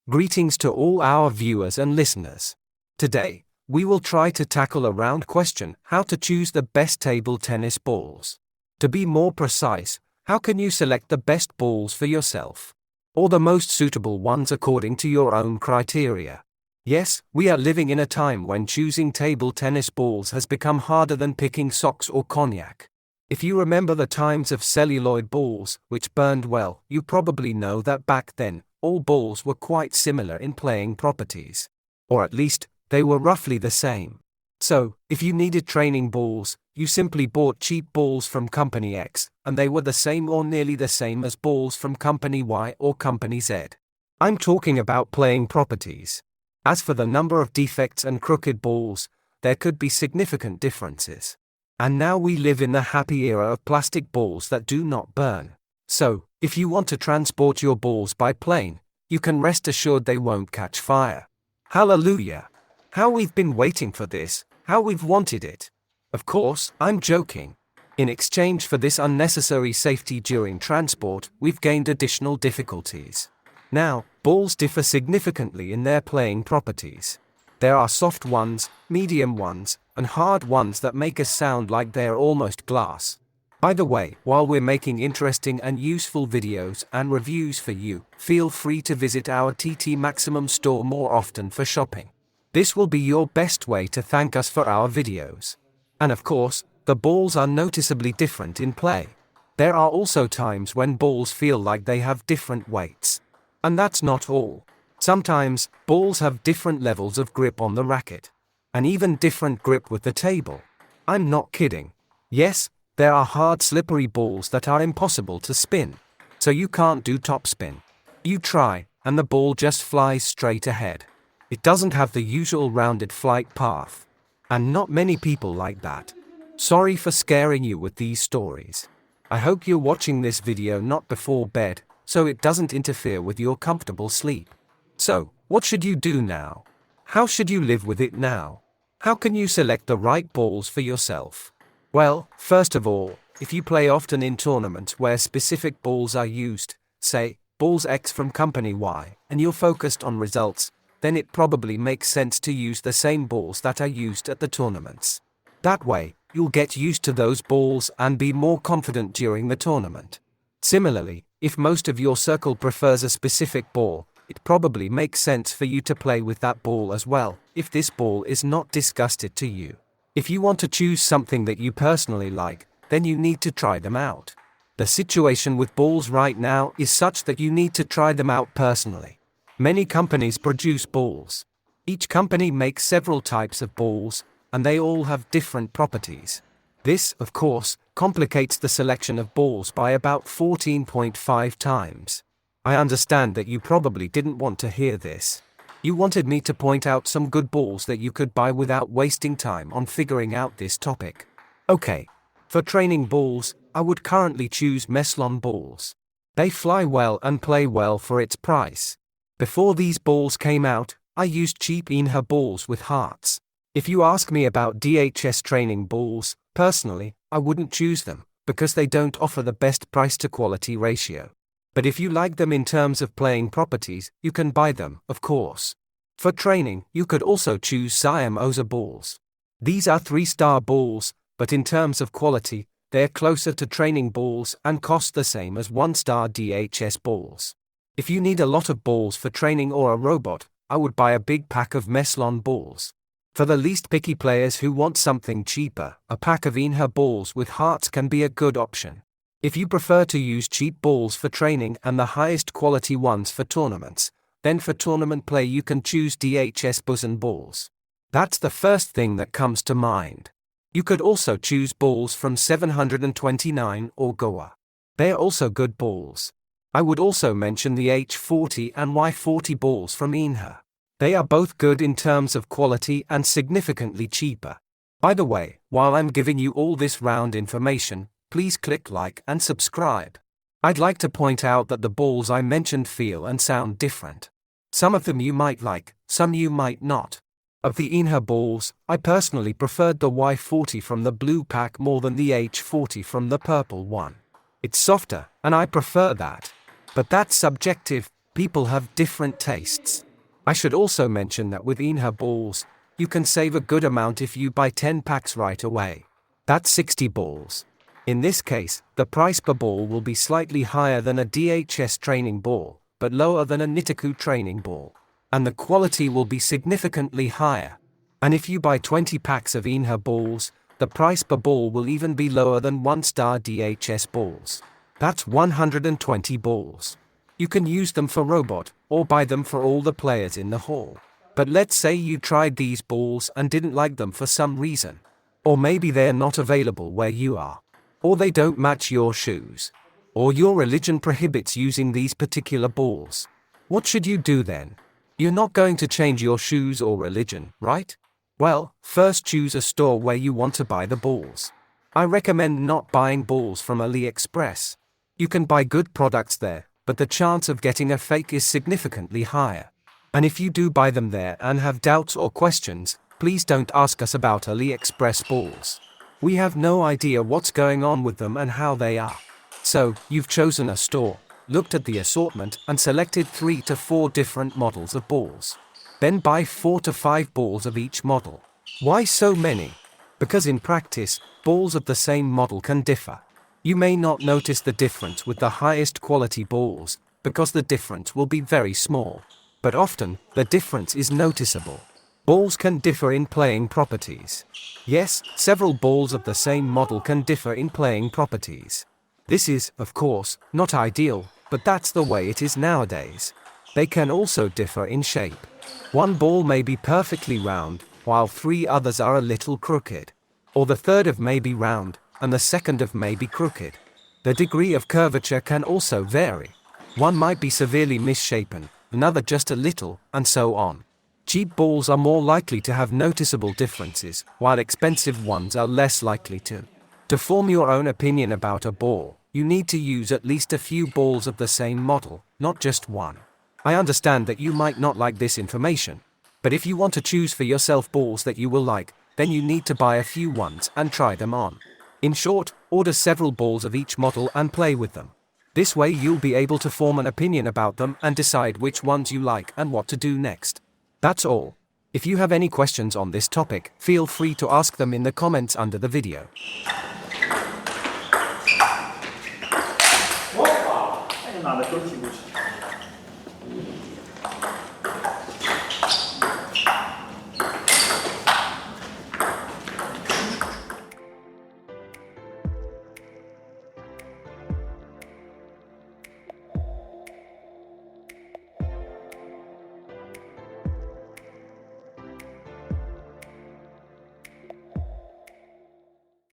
Greetings to all our viewers and listeners. Today, we will try to tackle a round question: how to choose the best table tennis balls. To be more precise, how can you select the best balls for yourself? Or the most suitable ones according to your own criteria? Yes, we are living in a time when choosing table tennis balls has become harder than picking socks or cognac. If you remember the times of celluloid balls, which burned well, you probably know that back then, all balls were quite similar in playing properties. Or at least, they were roughly the same. So, if you needed training balls, you simply bought cheap balls from Company X, and they were the same or nearly the same as balls from Company Y or Company Z. I'm talking about playing properties. As for the number of defects and crooked balls, there could be significant differences. And now we live in the happy era of plastic balls that do not burn. So, if you want to transport your balls by plane, you can rest assured they won't catch fire. Hallelujah! How we've been waiting for this, how we've wanted it. Of course, I'm joking. In exchange for this unnecessary safety during transport, we've gained additional difficulties. Now, balls differ significantly in their playing properties. There are soft ones, medium ones, and hard ones that make us sound like they're almost glass. Either way, while we're making interesting and useful videos and reviews for you, feel free to visit our TT Maximum store more often for shopping. This will be your best way to thank us for our videos. And of course, the balls are noticeably different in play. There are also times when balls feel like they have different weights. And that's not all. Sometimes, balls have different levels of grip on the racket. And even different grip with the table. I'm not kidding. Yes, there are hard slippery balls that are impossible to spin. So you can't do topspin. You try, and the ball just flies straight ahead. It doesn't have the usual rounded flight path. And not many people like that. Sorry for scaring you with these stories. I hope you're watching this video not before bed, so it doesn't interfere with your comfortable sleep. So, what should you do now? How should you live with it now? How can you select the right balls for yourself? Well, first of all, if you play often in tournaments where specific balls are used, say, balls X from Company Y, and you're focused on results, then it probably makes sense to use the same balls that are used at the tournaments. That way, you'll get used to those balls and be more confident during the tournament. Similarly, if most of your circle prefers a specific ball, it probably makes sense for you to play with that ball as well, if this ball is not disgusted to you. If you want to choose something that you personally like, then you need to try them out. The situation with balls right now is such that you need to try them out personally. Many companies produce balls. Each company makes several types of balls, and they all have different properties. This, of course, complicates the selection of balls by about 14.5 times. I understand that you probably didn't want to hear this. You wanted me to point out some good balls that you could buy without wasting time on figuring out this topic. Okay. For training balls, I would currently choose Meslon balls. They fly well and play well for its price. Before these balls came out, I used cheap Inha balls with hearts. If you ask me about DHS training balls, personally, I wouldn't choose them, because they don't offer the best price to quality ratio. But if you like them in terms of playing properties, you can buy them, of course. For training, you could also choose Siam Oza balls. These are 3-star balls, but in terms of quality, they're closer to training balls and cost the same as 1-star DHS balls. If you need a lot of balls for training or a robot, I would buy a big pack of Meslon balls. For the least picky players who want something cheaper, a pack of Inha balls with hearts can be a good option. If you prefer to use cheap balls for training and the highest quality ones for tournaments, then for tournament play you can choose DHS Busan balls. That's the first thing that comes to mind. You could also choose balls from 729 or Goa. They are also good balls. I would also mention the H40 and Y40 balls from Inha. They are both good in terms of quality and significantly cheaper. By the way, while I'm giving you all this round information, please click like and subscribe. I'd like to point out that the balls I mentioned feel and sound different. Some of them you might like, some you might not. Of the Inha balls, I personally preferred the Y40 from the blue pack more than the H40 from the purple one. It's softer, and I prefer that. But that's subjective. People have different tastes. I should also mention that with Inha balls, you can save a good amount if you buy 10 packs right away. That's 60 balls. In this case, the price per ball will be slightly higher than a DHS training ball, but lower than a Nitaku training ball. And the quality will be significantly higher. And if you buy 20 packs of Inha balls, the price per ball will even be lower than 1-star DHS balls. That's 120 balls. You can use them for robot, or buy them for all the players in the hall. But let's say you tried these balls and didn't like them for some reason. Or maybe they're not available where you are. Or they don't match your shoes. Or your religion prohibits using these particular balls. What should you do then? You're not going to change your shoes or religion, right? Well, first choose a store where you want to buy the balls. I recommend not buying balls from AliExpress. You can buy good products there, but the chance of getting a fake is significantly higher. And if you do buy them there and have doubts or questions, please don't ask us about AliExpress balls. We have no idea what's going on with them and how they are. So, you've chosen a store, looked at the assortment and selected 3 to 4 different models of balls. Then buy 4 to 5 balls of each model. Why so many? Because in practice, balls of the same model can differ. You may not notice the difference with the highest quality balls, because the difference will be very small. But often, the difference is noticeable. Balls can differ in playing properties. Yes, several balls of the same model can differ in playing properties. This is, of course, not ideal, but that's the way it is nowadays. They can also differ in shape. One ball may be perfectly round, while 3 others are a little crooked. Or the third of may be round, and the second of may be crooked. The degree of curvature can also vary. One might be severely misshapen, another just a little, and so on. Cheap balls are more likely to have noticeable differences, while expensive ones are less likely to. To form your own opinion about a ball, you need to use at least a few balls of the same model, not just one. I understand that you might not like this information, but if you want to choose for yourself balls that you will like, then you need to buy a few ones and try them on. In short, order several balls of each model and play with them. This way you'll be able to form an opinion about them and decide which ones you like and what to do next. That's all. If you have any questions on this topic, feel free to ask them in the comments under the video. Опа! Не надо крутить лучше.